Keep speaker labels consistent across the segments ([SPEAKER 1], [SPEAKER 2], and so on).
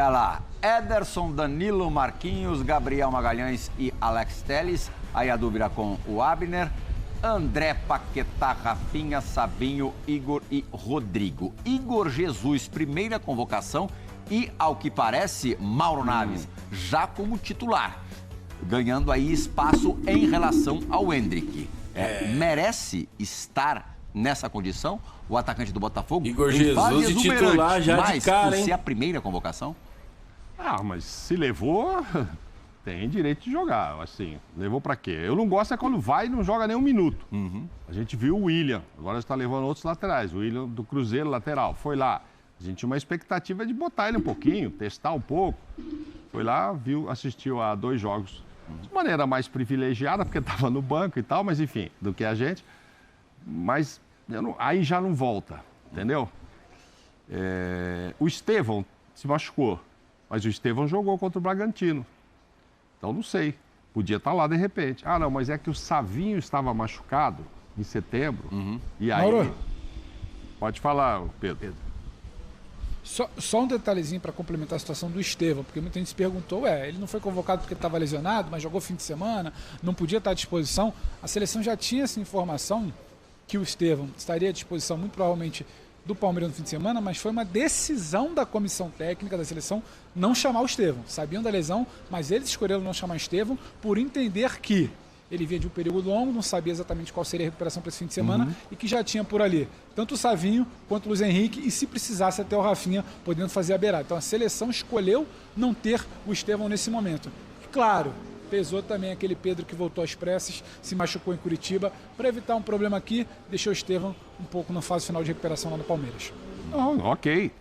[SPEAKER 1] Olha lá, Ederson, Danilo, Marquinhos, Gabriel Magalhães e Alex Telles. Aí a dúvida com o Abner. André, Paquetá, Rafinha, Sabinho, Igor e Rodrigo. Igor Jesus, primeira convocação e, ao que parece, Mauro Naves, já como titular, ganhando aí espaço em relação ao Endrick. Merece estar nessa condição o atacante do Botafogo?
[SPEAKER 2] Igor Jesus de titular já de cara, hein?
[SPEAKER 1] Mas, a primeira convocação?
[SPEAKER 3] Mas se levou, tem direito de jogar, assim. Levou pra quê? Eu não gosto é quando vai e não joga nem um minuto. A gente viu o William, agora está levando outros laterais. O William do Cruzeiro, lateral, foi lá. A gente tinha uma expectativa de botar ele um pouquinho, testar um pouco. Foi lá, assistiu a 2 jogos. De maneira mais privilegiada, porque estava no banco e tal, mas enfim, do que a gente. Mas aí já não volta, entendeu? O Estevão se machucou. Mas o Estevão jogou contra o Bragantino. Então, não sei. Podia estar lá de repente. Não, mas é que o Savinho estava machucado em setembro. E aí...
[SPEAKER 4] Mauro.
[SPEAKER 3] Pode falar, Pedro.
[SPEAKER 4] Só um detalhezinho para complementar a situação do Estevão, porque muita gente se perguntou, ele não foi convocado porque estava lesionado, mas jogou fim de semana, não podia estar à disposição. A seleção já tinha essa informação que o Estevão estaria à disposição, muito provavelmente, do Palmeiras no fim de semana, mas foi uma decisão da comissão técnica da seleção não chamar o Estevão. Sabiam da lesão, mas eles escolheram não chamar o Estevão por entender que ele vinha de um período longo, não sabia exatamente qual seria a recuperação para esse fim de semana e que já tinha por ali tanto o Savinho quanto o Luiz Henrique e, se precisasse, até o Rafinha podendo fazer a beirada. Então a seleção escolheu não ter o Estevão nesse momento. Claro, pesou também aquele Pedro que voltou às pressas, se machucou em Curitiba. Para evitar um problema aqui, deixou o Estevão um pouco na fase final de recuperação lá no Palmeiras.
[SPEAKER 3] Ok,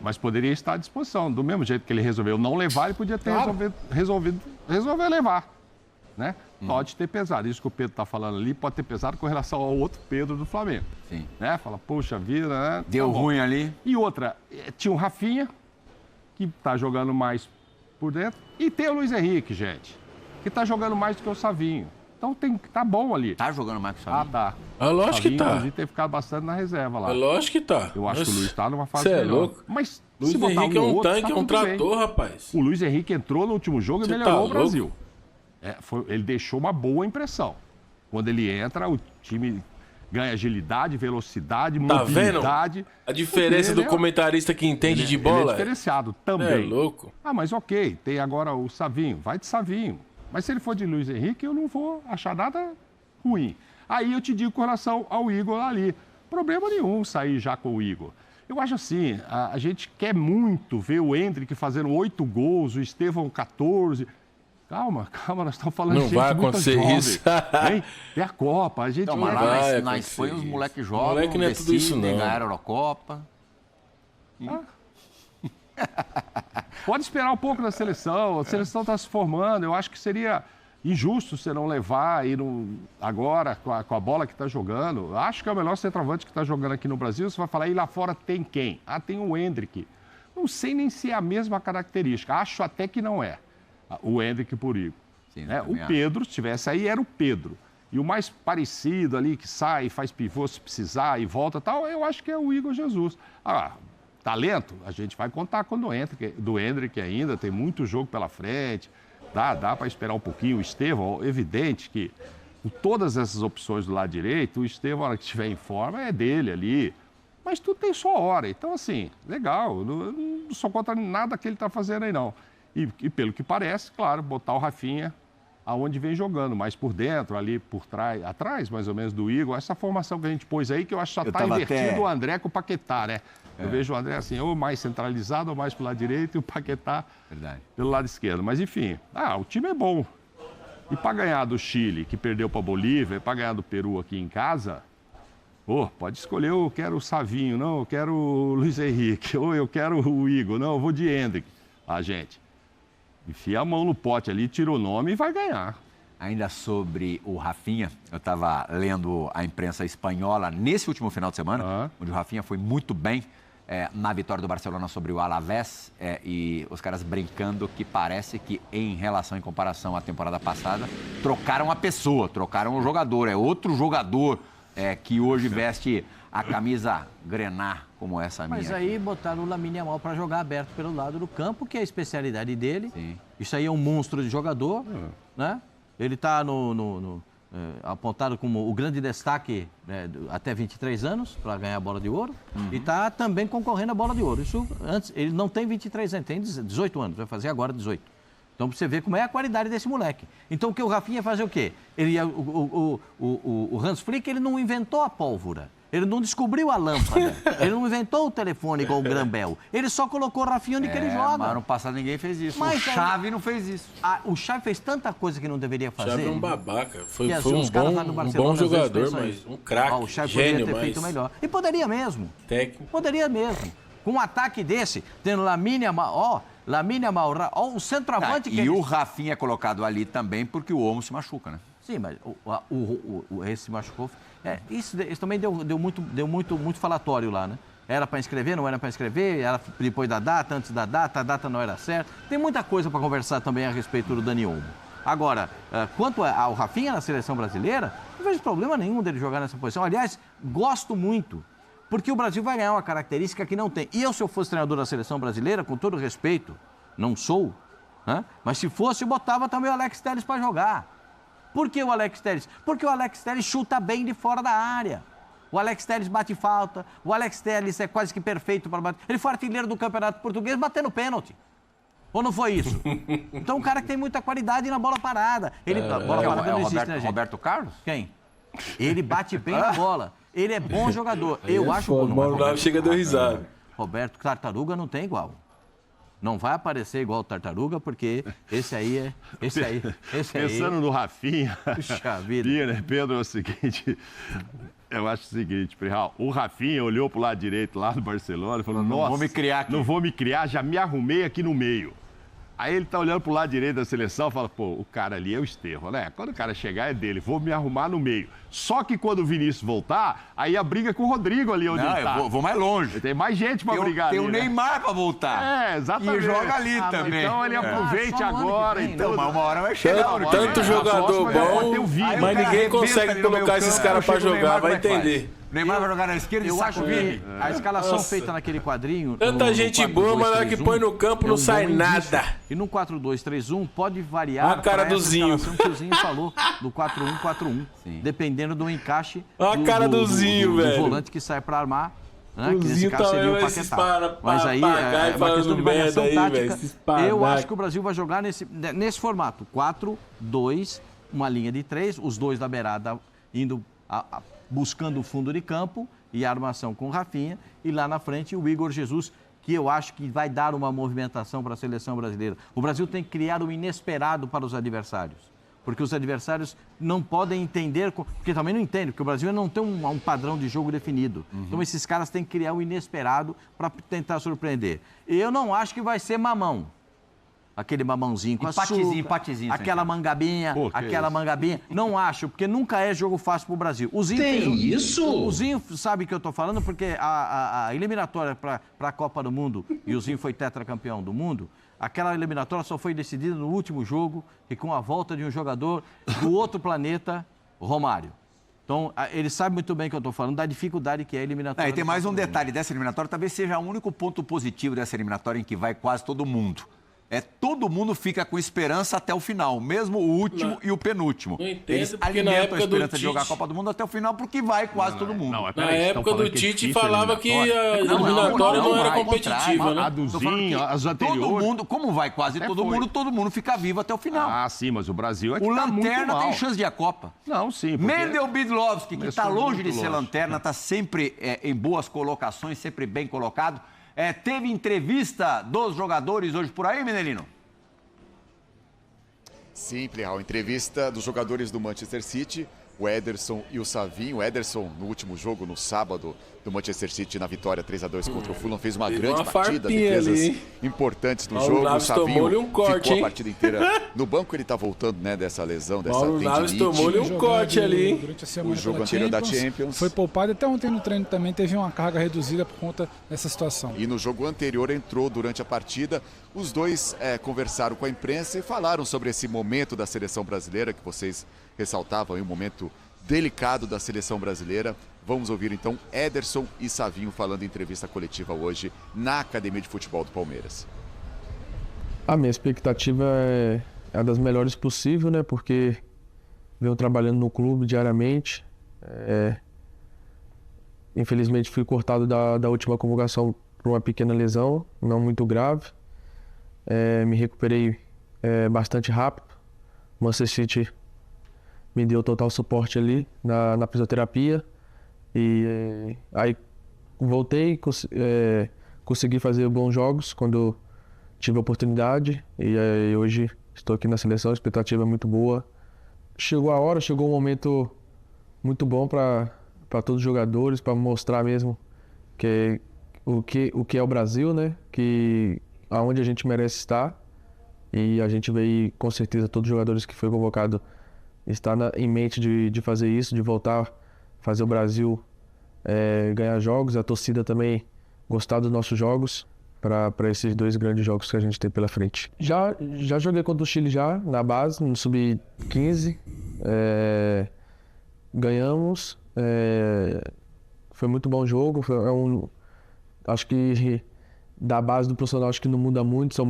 [SPEAKER 3] mas poderia estar à disposição. Do mesmo jeito que ele resolveu não levar, ele podia ter resolver levar. Né? Pode ter pesado. Isso que o Pedro está falando ali pode ter pesado com relação ao outro Pedro do Flamengo.
[SPEAKER 1] Sim.
[SPEAKER 3] Né? Fala, poxa vida, né?
[SPEAKER 1] Deu ruim ali.
[SPEAKER 3] E outra, tinha o Rafinha, que está jogando mais por dentro, e tem o Luiz Henrique, gente, que está jogando mais do que o Savinho. Então tá bom ali.
[SPEAKER 1] Tá jogando mais que o Savinho?
[SPEAKER 3] Tá.
[SPEAKER 2] Lógico que tá.
[SPEAKER 3] Inclusive, tem ficado bastante na reserva lá.
[SPEAKER 2] Lógico que tá.
[SPEAKER 3] Eu acho que o Luiz tá numa fase
[SPEAKER 2] melhor.
[SPEAKER 3] Você é louco. Mas
[SPEAKER 2] Luiz
[SPEAKER 3] se botar
[SPEAKER 2] Henrique é um
[SPEAKER 3] outro,
[SPEAKER 2] tanque, é um trator, rapaz.
[SPEAKER 3] O Luiz Henrique entrou no último jogo e melhorou o Brasil. Ele deixou uma boa impressão. Quando ele entra, o time ganha agilidade, velocidade, mobilidade.
[SPEAKER 2] Vendo? A diferença do comentarista que entende de bola.
[SPEAKER 3] Ele é diferenciado também.
[SPEAKER 2] É louco.
[SPEAKER 3] Mas ok, tem agora o Savinho. Vai de Savinho. Mas se ele for de Luiz Henrique, eu não vou achar nada ruim. Aí eu te digo com relação ao Igor ali. Problema nenhum sair já com o Igor. Eu acho assim, a gente quer muito ver o Endrick fazendo 8 gols, o Estevão 14... Calma, nós estamos falando
[SPEAKER 2] de gente muito jovem. Não vai acontecer isso.
[SPEAKER 3] Tem a Copa, a gente...
[SPEAKER 1] Então, nós foi os moleques jovens,
[SPEAKER 2] moleque não é tudo isso, não.
[SPEAKER 1] Ganharam a Eurocopa.
[SPEAKER 3] Pode esperar um pouco da seleção, a seleção está se formando, eu acho que seria injusto você não levar agora com a bola que está jogando. Eu acho que é o melhor centroavante que está jogando aqui no Brasil. Você vai falar, e lá fora tem quem? Tem o Endrick. Não sei nem se é a mesma característica, acho até que não é. O Endrick por Igor.
[SPEAKER 1] Sim,
[SPEAKER 3] o Pedro, se tivesse aí, era o Pedro. E o mais parecido ali, que sai, faz pivô se precisar e volta e tal, eu acho que é o Igor Jesus. Talento, a gente vai contar quando entra, do Endrick ainda, tem muito jogo pela frente, dá para esperar um pouquinho. O Estevão, evidente que com todas essas opções do lado direito, o Estevão, na hora que estiver em forma, é dele ali. Mas tudo tem sua hora. Então, assim, legal, não sou contra nada que ele está fazendo aí, não. E pelo que parece, claro, botar o Rafinha aonde vem jogando, mais por dentro, ali por trás, atrás mais ou menos do Igor. Essa formação que a gente pôs aí, que eu acho que só está invertido o André com o Paquetá, né? Eu vejo o André assim, ou mais centralizado, ou mais pro lado direito, e o Paquetá pelo lado esquerdo. Mas enfim, o time é bom. E para ganhar do Chile, que perdeu para a Bolívia, e para ganhar do Peru aqui em casa, pode escolher, eu quero o Savinho, não, eu quero o Luiz Henrique, ou eu quero o Igor, não, eu vou de Endrick. Gente, enfia a mão no pote ali, tira o nome e vai ganhar.
[SPEAKER 1] Ainda sobre o Rafinha, eu estava lendo a imprensa espanhola nesse último final de semana, onde o Rafinha foi muito bem na vitória do Barcelona sobre o Alavés, e os caras brincando que parece que, em comparação à temporada passada, trocaram a pessoa, trocaram o jogador. É outro jogador que hoje veste a camisa grená como essa minha.
[SPEAKER 5] Mas aí botaram o Lamine Yamal para jogar aberto pelo lado do campo, que é a especialidade dele.
[SPEAKER 1] Sim.
[SPEAKER 5] Isso aí é um monstro de jogador, né? Ele está apontado como o grande destaque até 23 anos para ganhar a bola de ouro e está também concorrendo à bola de ouro. Isso antes, ele não tem 23 anos, tem 18 anos, vai fazer agora 18. Então, para você ver como é a qualidade desse moleque. Então, o que o Rafinha ia fazer o quê? O Hans Flick, ele não inventou a pólvora. Ele não descobriu a lâmpada. Ele não inventou o telefone igual o Grambel. Ele só colocou o Rafinha onde que ele joga.
[SPEAKER 1] Mas ano passado ninguém fez isso.
[SPEAKER 5] Mas,
[SPEAKER 1] o Xavi não fez isso.
[SPEAKER 5] O Xavi fez tanta coisa que não deveria fazer.
[SPEAKER 2] O Xavi é um babaca. Foi
[SPEAKER 5] que,
[SPEAKER 2] um bom jogador, mas um craque.
[SPEAKER 5] O Xavi
[SPEAKER 2] gênio,
[SPEAKER 5] poderia ter feito melhor. E poderia mesmo.
[SPEAKER 2] Técnico.
[SPEAKER 5] Poderia mesmo. Com um ataque desse, tendo Lamine Yamal, o centroavante que...
[SPEAKER 1] E o Rafinha é colocado ali também porque o Olmo se machuca, né?
[SPEAKER 5] Sim, mas esse machucou. Isso também deu muito falatório lá, né? Era para inscrever, não era para inscrever, era depois da data, antes da data, a data não era certa. Tem muita coisa para conversar também a respeito do Dani Olmo. Agora, quanto ao Rafinha na seleção brasileira, não vejo problema nenhum dele jogar nessa posição. Aliás, gosto muito, porque o Brasil vai ganhar uma característica que não tem. E eu, se eu fosse treinador da seleção brasileira, com todo respeito, não sou, né? Mas se fosse, eu botava também o Alex Telles para jogar. Por que o Alex Telles? Porque o Alex Telles chuta bem de fora da área. O Alex Telles bate falta. O Alex Telles é quase que perfeito para bater. Ele foi artilheiro do Campeonato Português batendo pênalti. Ou não foi isso? Então, um cara que tem muita qualidade na bola parada. Bola parada não existe, né, gente?
[SPEAKER 1] Roberto Carlos?
[SPEAKER 5] Quem? Ele bate bem na bola. Ele é bom jogador. Eu acho
[SPEAKER 2] bom. O Mauro Naves chega a dar risada.
[SPEAKER 5] Roberto Tartaruga não tem igual. Não vai aparecer igual o Tartaruga, porque esse aí.
[SPEAKER 3] Pensando no Rafinha,
[SPEAKER 5] puxa vida.
[SPEAKER 3] Pedro, é o seguinte, eu acho o seguinte, Prihal, o Rafinha olhou pro lado direito lá do Barcelona e falou, nossa,
[SPEAKER 1] vou me criar aqui.
[SPEAKER 3] Não vou me criar, já me arrumei aqui no meio. Aí ele tá olhando pro lado direito da seleção e fala, pô, o cara ali é o Estevão, né? Quando o cara chegar é dele, vou me arrumar no meio. Só que quando o Vinícius voltar, aí a briga com o Rodrigo ali onde ele tá.
[SPEAKER 1] Eu vou mais longe.
[SPEAKER 3] Tem mais gente pra brigar ali.
[SPEAKER 1] Tem o Neymar pra voltar.
[SPEAKER 3] Exatamente.
[SPEAKER 1] E joga ali também.
[SPEAKER 3] Então ele aproveite agora.
[SPEAKER 1] Então, mas uma hora vai chegar.
[SPEAKER 2] Tanto jogador bom, mas ninguém consegue colocar esses caras pra jogar, vai entender.
[SPEAKER 1] O Neymar vai jogar na esquerda e saco Vini.
[SPEAKER 5] A escalação feita naquele quadrinho...
[SPEAKER 2] Tanta gente boa, mas na hora que põe no campo não sai nada.
[SPEAKER 5] E no 4-2-3-1 pode variar
[SPEAKER 2] a cara do Zinho.
[SPEAKER 5] Que o Zinho falou, do 4-1-4-1. Dependendo do encaixe
[SPEAKER 2] a cara do Zinho, velho.
[SPEAKER 5] Do volante que sai pra armar. Né?
[SPEAKER 2] O
[SPEAKER 5] Que nesse
[SPEAKER 2] Zinho
[SPEAKER 5] caso seria o Paquetá. Mas aí é uma questão de variação tática. Eu acho que o Brasil vai jogar nesse formato. 4-2, uma linha de 3, os dois da beirada indo... buscando o fundo de campo e a armação com o Rafinha. E lá na frente o Igor Jesus, que eu acho que vai dar uma movimentação para a seleção brasileira. O Brasil tem que criar o inesperado para os adversários. Porque os adversários não podem entender, porque também não entendem, porque o Brasil não tem um padrão de jogo definido. Então esses caras têm que criar o inesperado para tentar surpreender. E eu não acho que vai ser mamão. Aquele mamãozinho com
[SPEAKER 1] empatezinho,
[SPEAKER 5] aquela mangabinha, mangabinha. Não acho, porque nunca é jogo fácil pro Brasil. O Zinho
[SPEAKER 6] isso?
[SPEAKER 5] O Zinho sabe que eu tô falando, porque a eliminatória para a Copa do Mundo, e o Zinho foi tetracampeão do mundo, aquela eliminatória só foi decidida no último jogo e com a volta de um jogador do outro planeta, Romário. Então, ele sabe muito bem o que eu estou falando, da dificuldade que é a eliminatória.
[SPEAKER 1] E tem mais um detalhe dessa eliminatória, talvez seja o único ponto positivo dessa eliminatória em que vai quase todo mundo. Todo mundo fica com esperança até o final, mesmo o último e o penúltimo.
[SPEAKER 2] Não entendo,
[SPEAKER 1] eles alimentam a esperança de jogar a Copa do Mundo até o final, porque vai quase todo mundo.
[SPEAKER 2] Na época do Tite falava que a eliminatória não era competitiva, né?
[SPEAKER 3] A do Zinho, as anteriores.
[SPEAKER 1] Todo mundo, como vai quase todo mundo fica vivo até o final.
[SPEAKER 3] Ah, sim, mas o Brasil é que
[SPEAKER 1] o
[SPEAKER 3] tá muito
[SPEAKER 1] Lanterna
[SPEAKER 3] mal.
[SPEAKER 1] tem chance de ir à Copa.
[SPEAKER 3] Não, sim. Porque...
[SPEAKER 1] Mendel Bidlovski, que está longe de ser lanterna, está sempre em boas colocações, sempre bem colocado. Teve entrevista dos jogadores hoje por aí, Menelino?
[SPEAKER 7] Sim, Plihal, entrevista dos jogadores do Manchester City, o Ederson e o Savinho. O Ederson, no último jogo, no sábado, do Manchester City, na vitória 3-2 contra o Fulham, fez uma grande partida, defesas importantes no jogo. O Savinho ficou a partida inteira no banco, ele está voltando, né, dessa lesão, dessa tendinite.
[SPEAKER 2] Paulo Naves tomou-lhe um corte ali.
[SPEAKER 4] Durante a semana
[SPEAKER 7] o jogo anterior da Champions.
[SPEAKER 4] Foi poupado, até ontem no treino também teve uma carga reduzida por conta dessa situação.
[SPEAKER 7] E no jogo anterior entrou durante a partida. Os dois conversaram com a imprensa e falaram sobre esse momento da seleção brasileira que vocês ressaltavam, um momento delicado da seleção brasileira. Vamos ouvir então Ederson e Savinho falando em entrevista coletiva hoje na Academia de Futebol do Palmeiras.
[SPEAKER 6] A minha expectativa é a das melhores possível, né? Porque venho trabalhando no clube diariamente. Infelizmente fui cortado da última convocação por uma pequena lesão, não muito grave. Me recuperei bastante rápido. O Manchester City me deu total suporte ali na fisioterapia. E aí voltei, consegui fazer bons jogos quando tive a oportunidade. E aí, hoje estou aqui na seleção, a expectativa é muito boa. Chegou a hora, chegou um momento muito bom para todos os jogadores, para mostrar mesmo o que é o Brasil, né? Aonde a gente merece estar. E a gente veio, com certeza, todos os jogadores que foi convocado está em mente de fazer isso, de voltar a fazer o Brasil ganhar jogos, a torcida também gostar dos nossos jogos para esses 2 grandes jogos que a gente tem pela frente. Já joguei contra o Chile na base, no sub-15, ganhamos, foi muito bom jogo, acho que da base do profissional acho que não muda muito, são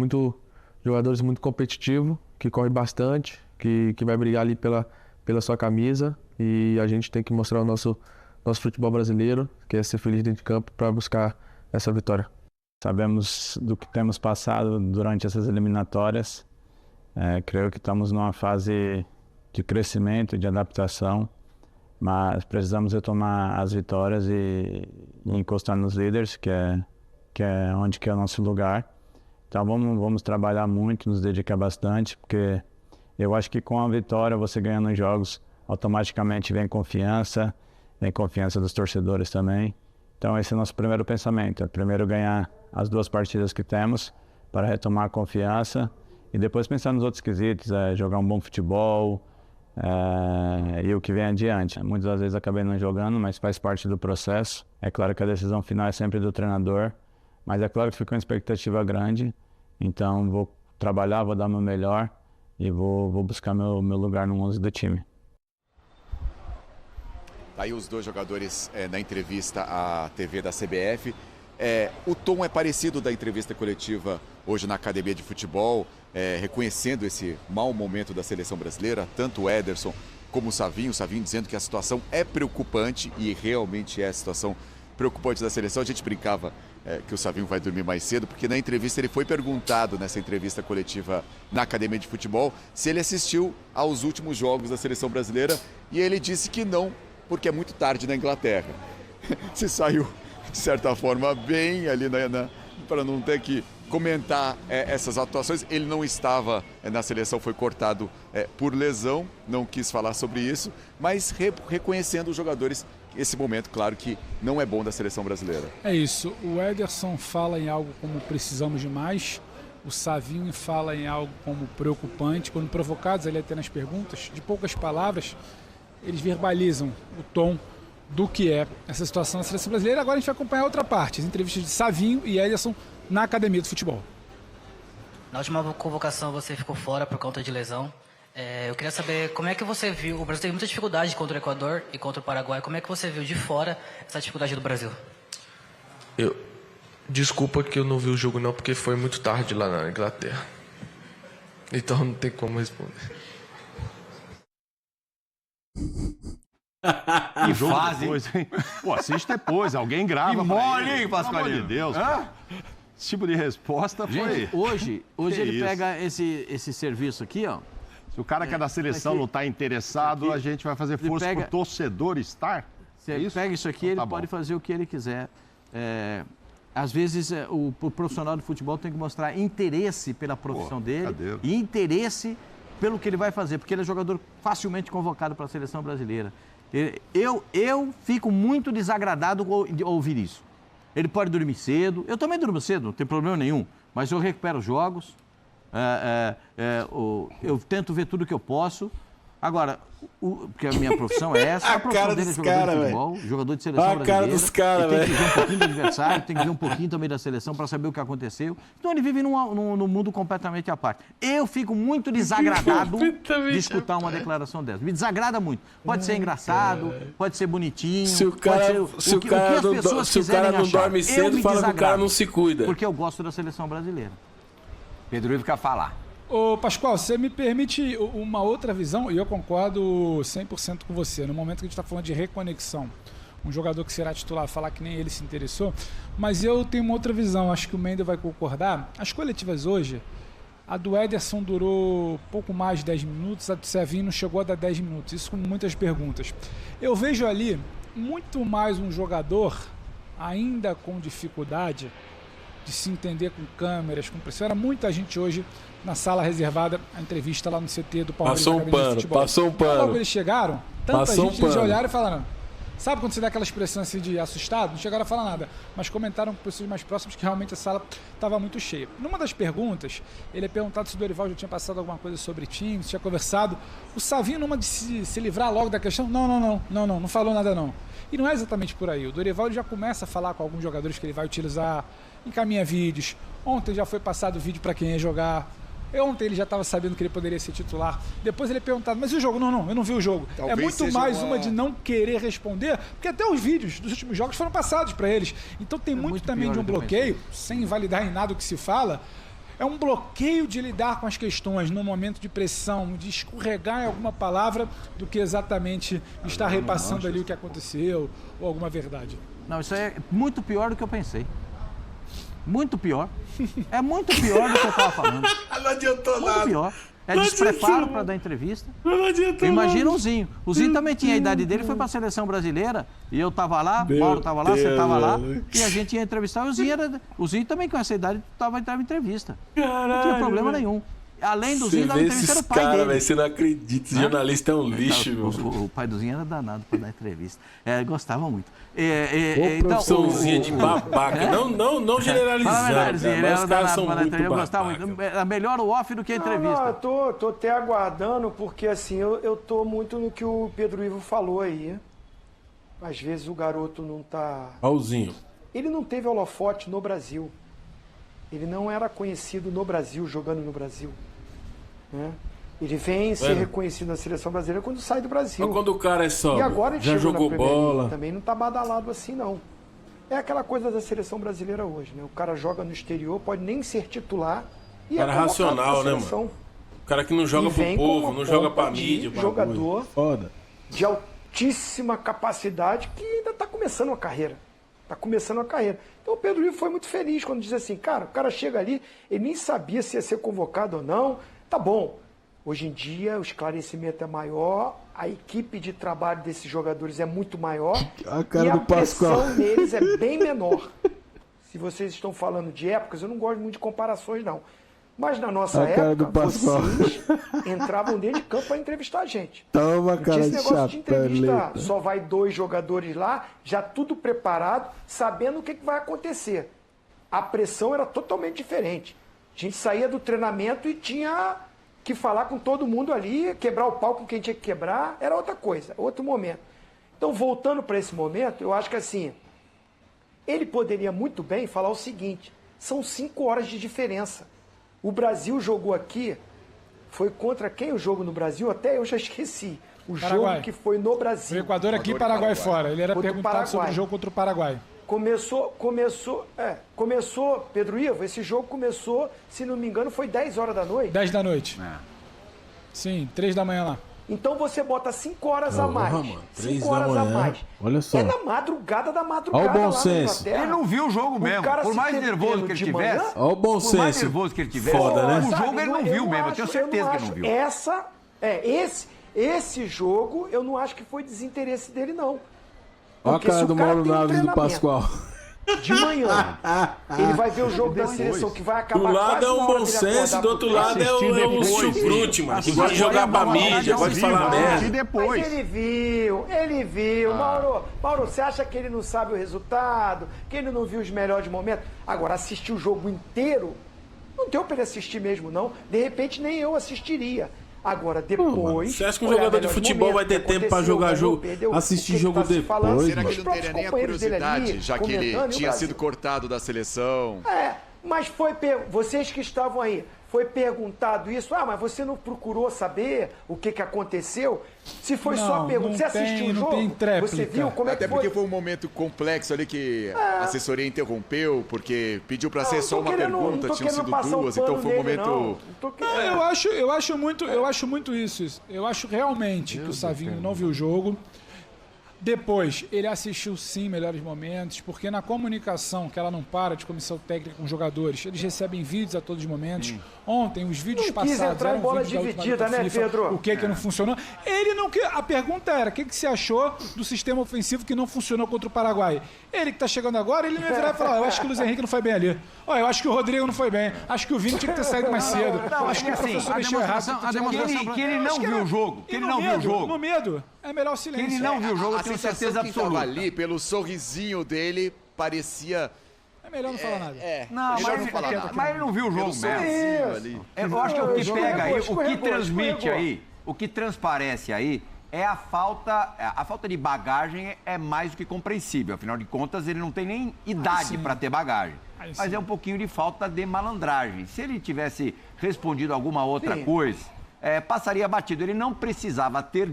[SPEAKER 6] jogadores muito competitivos, que correm bastante, que vai brigar ali pela sua camisa, e a gente tem que mostrar o nosso futebol brasileiro, que é ser feliz dentro de campo para buscar essa vitória.
[SPEAKER 8] Sabemos do que temos passado durante essas eliminatórias. Creio que estamos numa fase de crescimento, de adaptação, mas precisamos retomar as vitórias e encostar nos líderes, que é onde que é o nosso lugar. Então vamos trabalhar muito, nos dedicar bastante, porque eu acho que com a vitória, você ganhando os jogos, automaticamente vem confiança dos torcedores também. Então esse é o nosso primeiro pensamento, primeiro ganhar as 2 partidas que temos para retomar a confiança e depois pensar nos outros quesitos, jogar um bom futebol e o que vem adiante. Muitas das vezes acabei não jogando, mas faz parte do processo. É claro que a decisão final é sempre do treinador, mas é claro que fica uma expectativa grande, então vou trabalhar, vou dar o meu melhor e vou buscar meu lugar no 11 do time.
[SPEAKER 7] Aí os 2 jogadores na entrevista à TV da CBF. O tom é parecido da entrevista coletiva hoje na Academia de Futebol, reconhecendo esse mau momento da seleção brasileira, tanto o Ederson como o Savinho dizendo que a situação é preocupante, e realmente é a situação preocupante da seleção. A gente brincava que o Savinho vai dormir mais cedo, porque na entrevista ele foi perguntado, nessa entrevista coletiva na Academia de Futebol, se ele assistiu aos últimos jogos da seleção brasileira, e ele disse que não, porque é muito tarde na Inglaterra. Se saiu, de certa forma, bem ali para não ter que comentar essas atuações. Ele não estava na seleção, foi cortado por lesão, não quis falar sobre isso, mas reconhecendo os jogadores, esse momento, claro, que não é bom da seleção brasileira.
[SPEAKER 4] É isso, o Ederson fala em algo como precisamos de mais, o Savinho fala em algo como preocupante. Quando provocados ali até nas perguntas, de poucas palavras, eles verbalizam o tom do que é essa situação na seleção brasileira. Agora a gente vai acompanhar outra parte, as entrevistas de Savinho e Ederson na Academia do Futebol.
[SPEAKER 9] Na última convocação você ficou fora por conta de lesão. Eu queria saber como é que você viu, o Brasil teve muita dificuldade contra o Equador e contra o Paraguai, como é que você viu de fora essa dificuldade do Brasil?
[SPEAKER 10] Desculpa que eu não vi o jogo não, porque foi muito tarde lá na Inglaterra. Então não tem como responder.
[SPEAKER 3] Que fase, hein? Pô, assiste depois, alguém grava.
[SPEAKER 1] Que mole, hein, Pasqualino?
[SPEAKER 3] Pelo amor de Deus. Esse tipo de resposta foi...
[SPEAKER 5] Hoje ele pega esse serviço aqui, ó.
[SPEAKER 3] Se o cara que é da seleção não está interessado, aqui, a gente vai fazer força pro torcedor estar.
[SPEAKER 5] Se ele pega isso aqui, então, ele pode fazer o que ele quiser. Às vezes, o profissional de futebol tem que mostrar interesse pela profissão dele e interesse pelo que ele vai fazer, porque ele é jogador facilmente convocado para a seleção brasileira. Eu fico muito desagradado de ouvir isso. Ele pode dormir cedo, eu também durmo cedo, não tem problema nenhum, mas eu recupero jogos, eu tento ver tudo que eu posso, Agora, porque a minha profissão é essa, a profissão dele é jogador de futebol, jogador de seleção brasileira.
[SPEAKER 2] A cara dos caras,
[SPEAKER 5] velho. Tem que ver um pouquinho do adversário, tem que ver um pouquinho também da seleção para saber o que aconteceu. Então ele vive num mundo completamente à parte. Eu fico muito desagradado de escutar uma declaração dessa. Me desagrada muito. Pode ser engraçado, pode ser bonitinho.
[SPEAKER 2] Se o cara não dorme cedo, fala que o cara não se cuida.
[SPEAKER 5] Porque eu gosto da seleção brasileira.
[SPEAKER 1] Pedro Ivo quer falar.
[SPEAKER 4] Ô, Pascoal, você me permite uma outra visão, e eu concordo 100% com você. No momento que a gente está falando de reconexão, um jogador que será titular falar que nem ele se interessou, mas eu tenho uma outra visão, acho que o Mendel vai concordar. As coletivas hoje, a do Ederson durou pouco mais de 10 minutos, a do Savinho não chegou a dar 10 minutos, isso com muitas perguntas. Eu vejo ali muito mais um jogador, ainda com dificuldade de se entender com câmeras, com pressão. Era muita gente hoje na sala reservada, a entrevista lá no CT do Palmeiras.
[SPEAKER 2] Passou um pano.
[SPEAKER 4] Logo eles chegaram, tanta gente, eles já olharam e falaram, sabe quando você dá aquela expressão assim de assustado? Não chegaram a falar nada, mas comentaram com pessoas mais próximas que realmente a sala estava muito cheia. Numa das perguntas, ele é perguntado se o Dorival já tinha passado alguma coisa sobre time, se tinha conversado. O Savinho, numa de se livrar logo da questão, não falou nada não. E não é exatamente por aí. O Dorival ele já começa a falar com alguns jogadores que ele vai utilizar, encaminha vídeos. Ontem já foi passado o vídeo para quem ia jogar. Ontem ele já estava sabendo que ele poderia ser titular. Depois ele é perguntado, mas e o jogo? Não, eu não vi o jogo. Talvez é muito mais uma de não querer responder, porque até os vídeos dos últimos jogos foram passados para eles. Então tem muito também de um bloqueio, sem invalidar em nada o que se fala. É um bloqueio de lidar com as questões no momento de pressão, de escorregar em alguma palavra, do que exatamente estar repassando ali o que aconteceu ou alguma verdade.
[SPEAKER 5] Não, isso é muito pior do que eu pensei. Muito pior. É muito pior do que eu estava falando.
[SPEAKER 2] Não adiantou nada.
[SPEAKER 5] Muito pior. É despreparo para dar entrevista. Não adiantou. Imagina o Zinho. O Zinho também tinha a idade dele, foi para a seleção brasileira. E eu estava lá, Mauro estava lá, você estava lá. E a gente ia entrevistar. O Zinho também com essa idade estava em entrevista. Não tinha problema nenhum. Além do Zinho, dava entrevista era o pai dele.
[SPEAKER 2] Você não acredita, esse jornalista é um lixo.
[SPEAKER 5] O pai do Zinho era danado para dar entrevista. Gostava muito.
[SPEAKER 2] Profissãozinha de babaca. Não generalizando.
[SPEAKER 5] Fala a verdade, Zinho, ele era danado para dar entrevista. Eu gostava muito. Era melhor o off do que a entrevista.
[SPEAKER 11] Tô até aguardando, porque assim, eu tô muito no que o Pedro Ivo falou aí. Às vezes o garoto não tá...
[SPEAKER 2] Pauzinho.
[SPEAKER 11] Ele não teve holofote no Brasil. Ele não era conhecido no Brasil, jogando no Brasil. Né? Ele vem ser reconhecido na seleção brasileira quando sai do Brasil.
[SPEAKER 2] Mas quando o cara é só,
[SPEAKER 11] e agora ele
[SPEAKER 2] já jogou bola,
[SPEAKER 11] também não está badalado assim, não. É aquela coisa da seleção brasileira hoje, né? O cara joga no exterior, pode nem ser titular. E
[SPEAKER 2] cara racional, né, mano? O cara que não joga pro povo, não joga pra mídia.
[SPEAKER 11] Jogador de altíssima capacidade que ainda está começando a carreira. Então o Pedro Ivo foi muito feliz quando diz assim, cara, o cara chega ali, ele nem sabia se ia ser convocado ou não. Tá bom, hoje em dia o esclarecimento é maior, a equipe de trabalho desses jogadores é muito maior e a pressão neles é bem menor. Se vocês estão falando de épocas, eu não gosto muito de comparações, não. Mas na nossa época, vocês entravam dentro de campo para entrevistar a gente.
[SPEAKER 12] Toma, cara,
[SPEAKER 11] esse negócio de entrevista, só vai 2 jogadores lá, já tudo preparado, sabendo o que vai acontecer. A pressão era totalmente diferente. A gente saía do treinamento e tinha que falar com todo mundo ali, quebrar o pau com quem tinha que quebrar, era outra coisa, outro momento. Então, voltando para esse momento, eu acho que assim, ele poderia muito bem falar o seguinte, são 5 horas de diferença. O Brasil jogou aqui, foi contra quem o jogo no Brasil? Até eu já esqueci. O
[SPEAKER 4] Paraguai.
[SPEAKER 11] Jogo que foi no Brasil.
[SPEAKER 4] O Equador aqui e Paraguai fora. Ele era perguntado sobre o jogo contra o Paraguai.
[SPEAKER 11] Começou, Pedro Ivo, esse jogo começou, se não me engano, foi 10 horas da noite.
[SPEAKER 4] 10 da noite. Sim, 3 da manhã lá.
[SPEAKER 11] Então você bota 5 horas a mais. 5 horas a mais.
[SPEAKER 12] Olha só.
[SPEAKER 11] É na madrugada da madrugada.
[SPEAKER 12] Olha o bom
[SPEAKER 11] lá
[SPEAKER 12] senso.
[SPEAKER 1] Ele não viu o jogo mesmo. Por mais nervoso que ele tivesse.
[SPEAKER 12] Olha o bom senso.
[SPEAKER 1] Por mais nervoso que ele tivesse.
[SPEAKER 12] Foda, né?
[SPEAKER 1] O jogo ele não viu mesmo. Eu tenho certeza que ele não viu.
[SPEAKER 11] Esse jogo, eu não acho que foi desinteresse dele, não.
[SPEAKER 12] Olha a cara do Mauro Naves e do Pascoal.
[SPEAKER 11] De manhã, ele vai ver o jogo da seleção que vai acabar.
[SPEAKER 2] Do lado é um bom senso, do outro lado é o chucrute, mano. Que gosta de jogar pra mídia, gosta de falar merda.
[SPEAKER 11] Mas ele viu. Mauro, você acha que ele não sabe o resultado? Que ele não viu os melhores momentos? Agora, assistir o jogo inteiro, não deu pra ele assistir mesmo, não. De repente, nem eu assistiria. Agora, depois...
[SPEAKER 2] Você acha que um jogador de futebol vai ter tempo para jogar jogo, assistir jogo depois?
[SPEAKER 7] Será que ele não teria nem a curiosidade, já que ele tinha sido cortado da seleção?
[SPEAKER 11] Mas foi... Vocês que estavam aí, foi perguntado isso? Mas você não procurou saber o que aconteceu? Se foi só pergunta, você assistiu o jogo? Você viu como é que foi?
[SPEAKER 7] Até porque foi um momento complexo ali que a assessoria interrompeu, porque pediu para ser só uma pergunta, tinham sido duas, então foi um momento...
[SPEAKER 4] Eu acho muito isso. Eu acho realmente que o Savinho não viu o jogo. Depois, ele assistiu sim melhores momentos, porque na comunicação, que ela não para de comissão técnica com os jogadores, eles recebem vídeos a todos os momentos. Ontem, os vídeos passados
[SPEAKER 11] eram
[SPEAKER 4] bola
[SPEAKER 11] vídeos dividida, né, FIFA, Pedro?
[SPEAKER 4] O que não funcionou. Ele não... A pergunta era, o que você achou do sistema ofensivo que não funcionou contra o Paraguai? Ele que tá chegando agora, ele não ia virar e falar, eu acho que o Luiz Henrique não foi bem ali. Eu acho que o Rodrigo não foi bem. Acho que o Vini tinha que ter saído mais cedo. Acho que o professor mexeu errado.
[SPEAKER 1] Que ele não viu o jogo. Que ele não viu o jogo.
[SPEAKER 4] No medo, é melhor o silêncio.
[SPEAKER 1] Que ele não viu o jogo, eu tenho certeza absoluta.
[SPEAKER 7] Ali, pelo sorrisinho dele, parecia...
[SPEAKER 4] É melhor não falar nada.
[SPEAKER 1] Mas ele não viu o jogo mesmo. Eu acho que o que pega aí, o que transmite aí, o que transparece aí, é a falta de bagagem é mais do que compreensível. Afinal de contas, ele não tem nem idade para ter bagagem. Mas é um pouquinho de falta de malandragem. Se ele tivesse respondido alguma outra coisa, passaria batido. Ele não precisava ter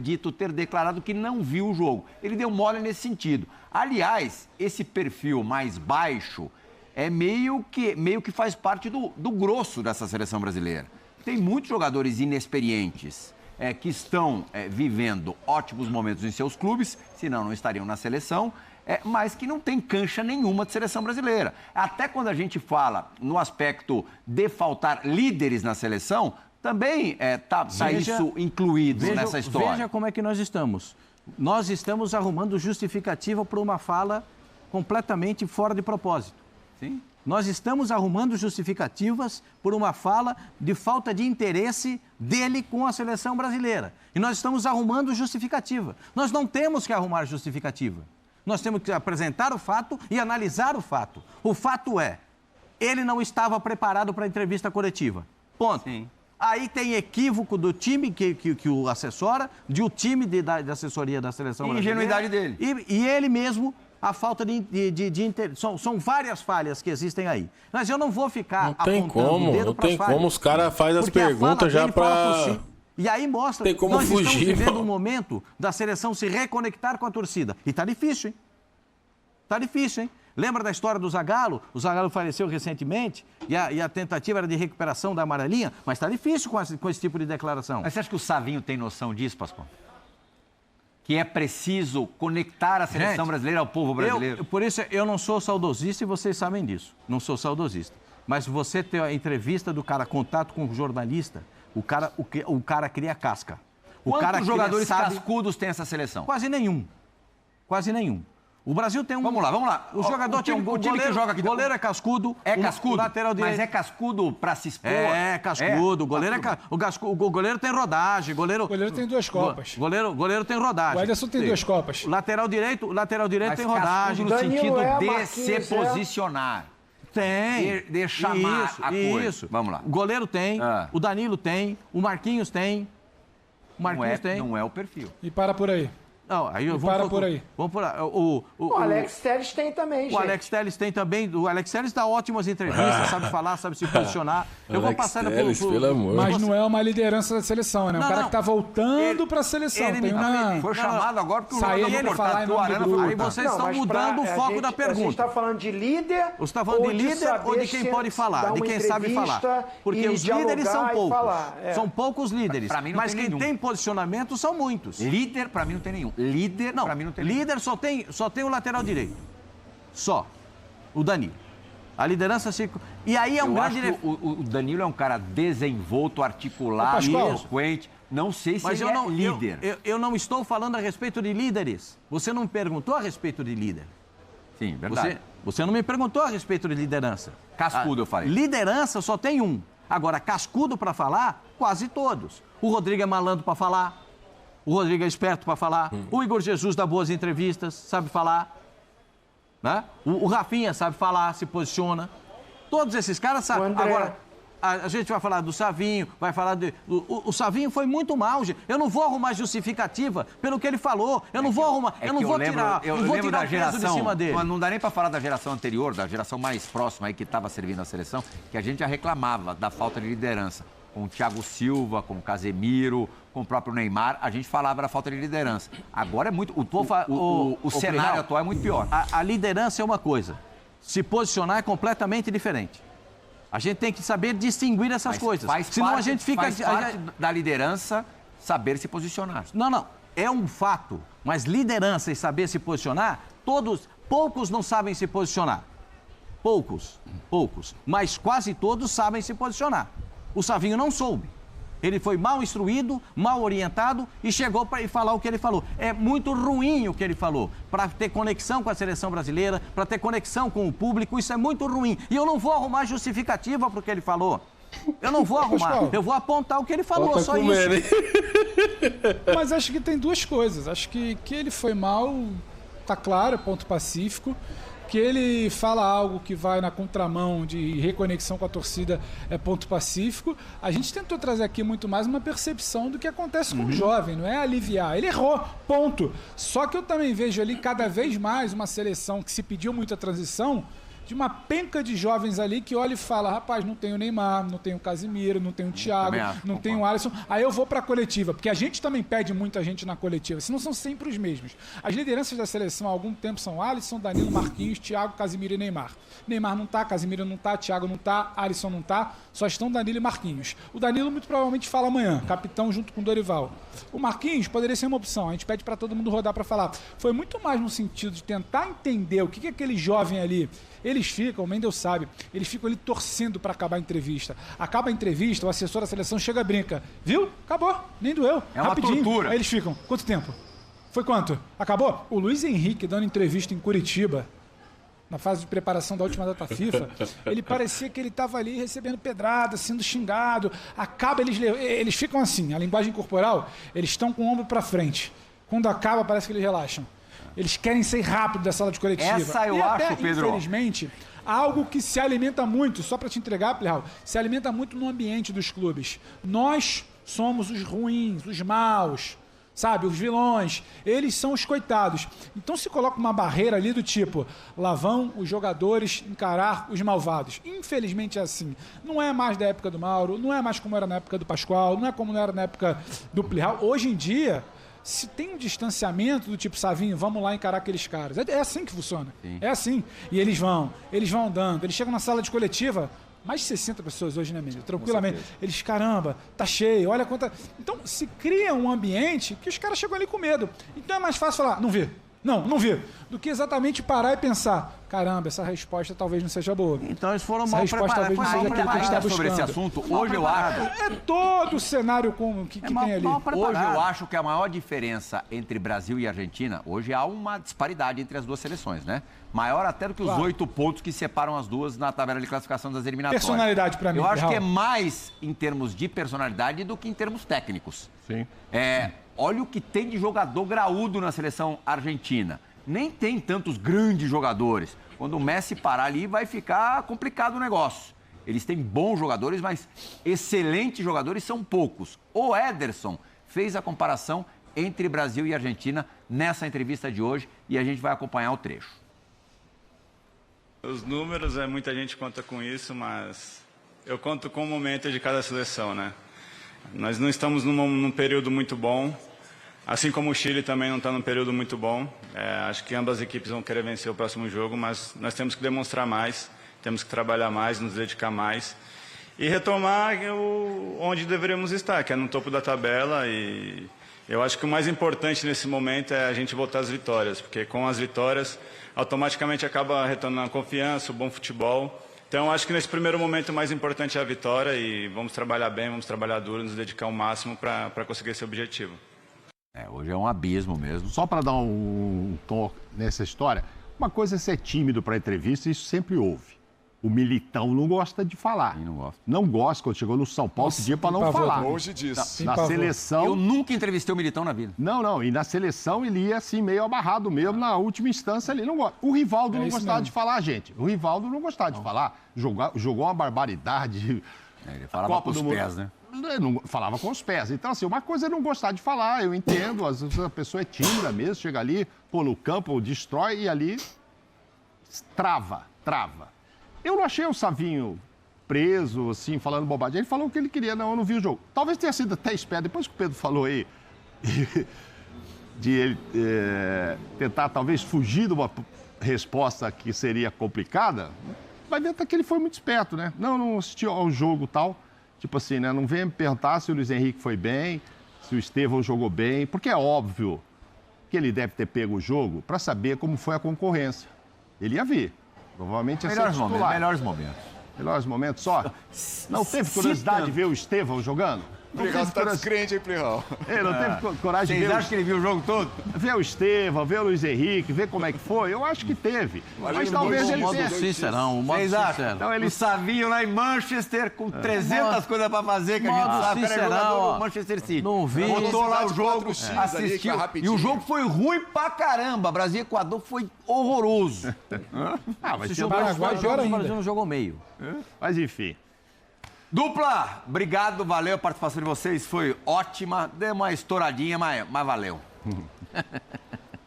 [SPEAKER 1] declarado que não viu o jogo. Ele deu mole nesse sentido. Aliás, esse perfil mais baixo é meio que faz parte do grosso dessa seleção brasileira. Tem muitos jogadores inexperientes que estão vivendo ótimos momentos em seus clubes, senão não estariam na seleção, mas que não tem cancha nenhuma de seleção brasileira. Até quando a gente fala no aspecto de faltar líderes na seleção, também tá isso incluído nessa história.
[SPEAKER 5] Veja como é que nós estamos. Nós estamos arrumando justificativa para uma fala completamente fora de propósito.
[SPEAKER 1] Sim.
[SPEAKER 5] Nós estamos arrumando justificativas por uma fala de falta de interesse dele com a seleção brasileira. E nós estamos arrumando justificativa. Nós não temos que arrumar justificativa. Nós temos que apresentar o fato e analisar o fato. O fato é, ele não estava preparado para a entrevista coletiva. Ponto. Sim. Aí tem equívoco do time que o assessora, do time da assessoria da seleção brasileira.
[SPEAKER 1] Ingenuidade dele.
[SPEAKER 5] E ele mesmo, a falta de são várias falhas que existem aí. Mas eu não vou ficar apontando o dedo para as falhas.
[SPEAKER 2] Não tem como, os caras fazem as perguntas já para...
[SPEAKER 5] E aí mostra
[SPEAKER 2] que nós
[SPEAKER 5] estamos vivendo um momento da seleção se reconectar com a torcida. E tá difícil, hein? Tá difícil, hein? Lembra da história do Zagallo? O Zagallo faleceu recentemente e a tentativa era de recuperação da amarelinha, mas está difícil com esse tipo de declaração.
[SPEAKER 1] Mas você acha que o Savinho tem noção disso, Pascoal? Que é preciso conectar a seleção brasileira ao povo brasileiro?
[SPEAKER 5] Por isso, eu não sou saudosista e vocês sabem disso. Não sou saudosista. Mas você ter a entrevista do cara, contato com o jornalista, o cara cria casca.
[SPEAKER 1] Quantos jogadores cascudos tem essa seleção?
[SPEAKER 5] Quase nenhum. Quase nenhum. O Brasil tem um...
[SPEAKER 1] Vamos lá.
[SPEAKER 5] O jogador tem um
[SPEAKER 1] time que joga aqui.
[SPEAKER 5] O goleiro é cascudo.
[SPEAKER 1] É cascudo?
[SPEAKER 5] O lateral direito...
[SPEAKER 1] Mas é cascudo pra se expor?
[SPEAKER 5] É cascudo. O goleiro o goleiro tem rodagem. O goleiro
[SPEAKER 4] tem 2 Copas.
[SPEAKER 5] Goleiro tem rodagem.
[SPEAKER 4] O Ederson tem 2 Copas.
[SPEAKER 5] Lateral direito tem rodagem.
[SPEAKER 1] No sentido de se posicionar.
[SPEAKER 5] Tem.
[SPEAKER 1] De chamar a coisa.
[SPEAKER 5] Isso.
[SPEAKER 1] Vamos lá.
[SPEAKER 5] O goleiro tem. O Danilo tem. O Marquinhos tem.
[SPEAKER 1] Não é o perfil.
[SPEAKER 4] E para por aí.
[SPEAKER 5] Não, aí
[SPEAKER 4] por aí.
[SPEAKER 5] Vamos por aí.
[SPEAKER 11] O Alex Telles tem também, gente.
[SPEAKER 5] O Alex Telles tem também. O Alex Telles dá ótimas entrevistas, sabe falar, sabe se posicionar. Eu vou passar
[SPEAKER 2] pelo amor.
[SPEAKER 4] Mas não é uma liderança da seleção, né? Um cara que tá voltando para a seleção.
[SPEAKER 1] Foi chamado agora porque o
[SPEAKER 4] jogador
[SPEAKER 5] falar em nome do grupo. Aí vocês estão mudando o foco da pergunta. Você
[SPEAKER 11] está falando de líder?
[SPEAKER 5] Você está falando de líder ou de quem pode falar, de quem sabe falar? Porque os líderes são poucos. São poucos líderes. Mas quem tem posicionamento são muitos.
[SPEAKER 1] Líder, para mim, não tem nenhum. Líder,
[SPEAKER 5] não,
[SPEAKER 1] pra mim não tem
[SPEAKER 5] líder só tem o lateral direito. Só. O Danilo. A liderança se... E aí é um grande...
[SPEAKER 1] O Danilo é um cara desenvolto, articulado, eloquente. Não sei se ele é líder.
[SPEAKER 5] Eu não estou falando a respeito de líderes. Você não me perguntou a respeito de líder.
[SPEAKER 1] Sim, verdade.
[SPEAKER 5] Você não me perguntou a respeito de liderança.
[SPEAKER 1] Cascudo, eu falei.
[SPEAKER 5] Liderança só tem um. Agora, cascudo para falar, quase todos. O Rodrigo é malandro para falar. O Rodrigo é esperto para falar. O Igor Jesus dá boas entrevistas, sabe falar. Né? O Rafinha sabe falar, se posiciona. Todos esses caras sabem. Agora, A gente vai falar do Savinho, vai falar de... O Savinho foi muito mal, gente. Eu não vou arrumar justificativa pelo que ele falou. Eu não vou arrumar... Eu não vou tirar o peso de cima dele.
[SPEAKER 1] Não dá nem para falar da geração anterior, da geração mais próxima aí que estava servindo a seleção, que a gente já reclamava da falta de liderança. Com o Thiago Silva, com o Casemiro, com o próprio Neymar, a gente falava da falta de liderança. Agora é muito... O cenário atual é muito pior.
[SPEAKER 5] A liderança é uma coisa. Se posicionar é completamente diferente. A gente tem que saber distinguir essas coisas. Senão a gente fica...
[SPEAKER 1] Faz parte da liderança saber se posicionar.
[SPEAKER 5] Não. É um fato. Mas liderança e saber se posicionar, poucos não sabem se posicionar. Poucos. Mas quase todos sabem se posicionar. O Savinho não soube. Ele foi mal instruído, mal orientado e chegou para falar o que ele falou. É muito ruim o que ele falou. Para ter conexão com a seleção brasileira, para ter conexão com o público, isso é muito ruim. E eu não vou arrumar justificativa para o que ele falou. Eu não vou arrumar. Eu vou apontar o que ele falou, só isso.
[SPEAKER 4] Mas acho que tem duas coisas. Acho que ele foi mal, tá claro, é ponto pacífico. Que ele fala algo que vai na contramão de reconexão com a torcida é ponto pacífico. A gente tentou trazer aqui muito mais uma percepção do que acontece com o jovem, não é aliviar. Ele errou, ponto. Só que eu também vejo ali cada vez mais uma seleção que se pediu muita transição, de uma penca de jovens ali que olha e fala, rapaz, não tem o Neymar, não tem o Casemiro, não tem o Thiago, não tem o Alisson, aí eu vou pra coletiva, porque a gente também pede muita gente na coletiva, senão são sempre os mesmos. As lideranças da seleção há algum tempo são Alisson, Danilo, Marquinhos, Thiago, Casemiro e Neymar. Neymar não tá, Casemiro não tá, Thiago não tá, Alisson não tá, só estão Danilo e Marquinhos. O Danilo muito provavelmente fala amanhã, capitão junto com o Dorival. O Marquinhos poderia ser uma opção, a gente pede pra todo mundo rodar pra falar. Foi muito mais no sentido de tentar entender o que aquele jovem ali. Eles ficam, o Mendel sabe, eles ficam ali torcendo para acabar a entrevista. Acaba a entrevista, o assessor da seleção chega e brinca. Viu? Acabou, nem doeu.
[SPEAKER 1] É uma tortura.
[SPEAKER 4] Aí eles ficam, quanto tempo? Foi quanto? Acabou? O Luiz Henrique dando entrevista em Curitiba, na fase de preparação da última data FIFA, ele parecia que ele estava ali recebendo pedrada, sendo xingado. Acaba, eles ficam assim, a linguagem corporal, eles estão com o ombro para frente. Quando acaba, parece que eles relaxam. Eles querem sair rápido da sala de coletiva.
[SPEAKER 1] Essa eu acho, Pedro.
[SPEAKER 4] Infelizmente, algo que se alimenta muito, só para te entregar, Plihal, se alimenta muito no ambiente dos clubes. Nós somos os ruins, os maus, sabe? Os vilões. Eles são os coitados. Então se coloca uma barreira ali do tipo, lá vão os jogadores encarar os malvados. Infelizmente é assim. Não é mais da época do Mauro, não é mais como era na época do Pascoal, não é como era na época do Plihal. Hoje em dia... Se tem um distanciamento do tipo, Savinho, vamos lá encarar aqueles caras. É assim que funciona. Sim. É assim. E eles vão andando. Eles chegam na sala de coletiva, mais de 60 pessoas hoje, né, Emílio? Tranquilamente. Eles, caramba, tá cheio, olha quanta... Então, se cria um ambiente que os caras chegam ali com medo. Então é mais fácil falar, não vi. Não vi. Do que exatamente parar e pensar, caramba, essa resposta talvez não seja boa.
[SPEAKER 5] Então eles foram mal preparados.
[SPEAKER 4] Talvez não seja aquilo que a gente está buscando.
[SPEAKER 1] Sobre esse assunto, hoje eu acho...
[SPEAKER 4] É todo o cenário que tem ali.
[SPEAKER 1] Hoje eu acho que a maior diferença entre Brasil e Argentina, hoje há uma disparidade entre as duas seleções, né? Maior até do que os 8 pontos que separam as duas na tabela de classificação das eliminatórias.
[SPEAKER 4] Personalidade para mim.
[SPEAKER 1] Eu acho que é mais em termos de personalidade do que em termos técnicos.
[SPEAKER 3] Sim.
[SPEAKER 1] Olha o que tem de jogador graúdo na seleção argentina. Nem tem tantos grandes jogadores. Quando o Messi parar ali, vai ficar complicado o negócio. Eles têm bons jogadores, mas excelentes jogadores são poucos. O Ederson fez a comparação entre Brasil e Argentina nessa entrevista de hoje e a gente vai acompanhar o trecho.
[SPEAKER 13] Os números, muita gente conta com isso, mas eu conto com o momento de cada seleção, né? Nós não estamos num período muito bom, assim como o Chile também não está num período muito bom. Acho que ambas as equipes vão querer vencer o próximo jogo, mas nós temos que demonstrar mais, temos que trabalhar mais, nos dedicar mais e retomar onde deveríamos estar, que é no topo da tabela. E eu acho que o mais importante nesse momento é a gente voltar às vitórias, porque com as vitórias automaticamente acaba retornando a confiança, o bom futebol. Então, acho que nesse primeiro momento o mais importante é a vitória e vamos trabalhar bem, vamos trabalhar duro, nos dedicar ao máximo para conseguir esse objetivo.
[SPEAKER 1] Hoje é um abismo mesmo.
[SPEAKER 3] Só para dar um tom nessa história, uma coisa é ser tímido para entrevista, isso sempre houve. O Militão não gosta de falar.
[SPEAKER 1] Não gosta.
[SPEAKER 3] Não gosta, quando chegou no São Paulo, pedia para não falar.
[SPEAKER 7] Longe disso.
[SPEAKER 3] Na seleção...
[SPEAKER 1] Eu nunca entrevistei o Militão na vida.
[SPEAKER 3] Não. E na seleção ele ia assim, meio amarrado mesmo. Na última instância ele não gosta. O Rivaldo não gostava de falar, gente. O Rivaldo não gostava de falar. Jogou uma barbaridade.
[SPEAKER 1] Ele falava com os pés, né?
[SPEAKER 3] Não, falava com os pés. Então, assim, uma coisa é não gostar de falar, eu entendo. Às vezes a pessoa é tímida mesmo, chega ali, pô, no campo, destrói e ali trava. Eu não achei o Savinho preso, assim, falando bobagem. Ele falou o que ele queria, não, eu não vi o jogo. Talvez tenha sido até esperto. Depois que o Pedro falou aí, de ele tentar talvez fugir de uma resposta que seria complicada, vai ver até que ele foi muito esperto, né? Não assistiu ao jogo e tal. Tipo assim, né? Não venha me perguntar se o Luiz Henrique foi bem, se o Estevão jogou bem, porque é óbvio que ele deve ter pego o jogo para saber como foi a concorrência. Ele ia ver. Provavelmente ia ser titular. Melhores momentos só? Não teve curiosidade de ver o Estevão jogando?
[SPEAKER 7] Plihal, você tá descrente, hein, Plihal?
[SPEAKER 3] Ele não teve coragem de ver.
[SPEAKER 1] Vocês acham que ele viu o jogo todo?
[SPEAKER 3] Ver o Estevão, ver o Luiz Henrique, ver como é que foi. Eu acho que teve. Mas talvez ele tenha.
[SPEAKER 5] Sincerão, o modo sincero.
[SPEAKER 1] Então, ele Savinho lá em Manchester com 300 coisas pra fazer que a gente sabe. Era jogador do Manchester City.
[SPEAKER 5] Não vi.
[SPEAKER 1] Botou lá o jogo, assistiu. E o jogo foi ruim pra caramba. Brasil e Equador foi horroroso.
[SPEAKER 3] Mas
[SPEAKER 5] o Brasil não jogou meio.
[SPEAKER 3] Mas enfim.
[SPEAKER 1] Dupla, obrigado, valeu a participação de vocês, foi ótima, deu uma estouradinha, mas valeu.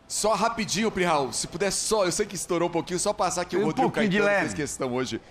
[SPEAKER 7] Só rapidinho, Plihal, se puder só, eu sei que estourou um pouquinho, só passar aqui o Rodrigo Caetano fez questão hoje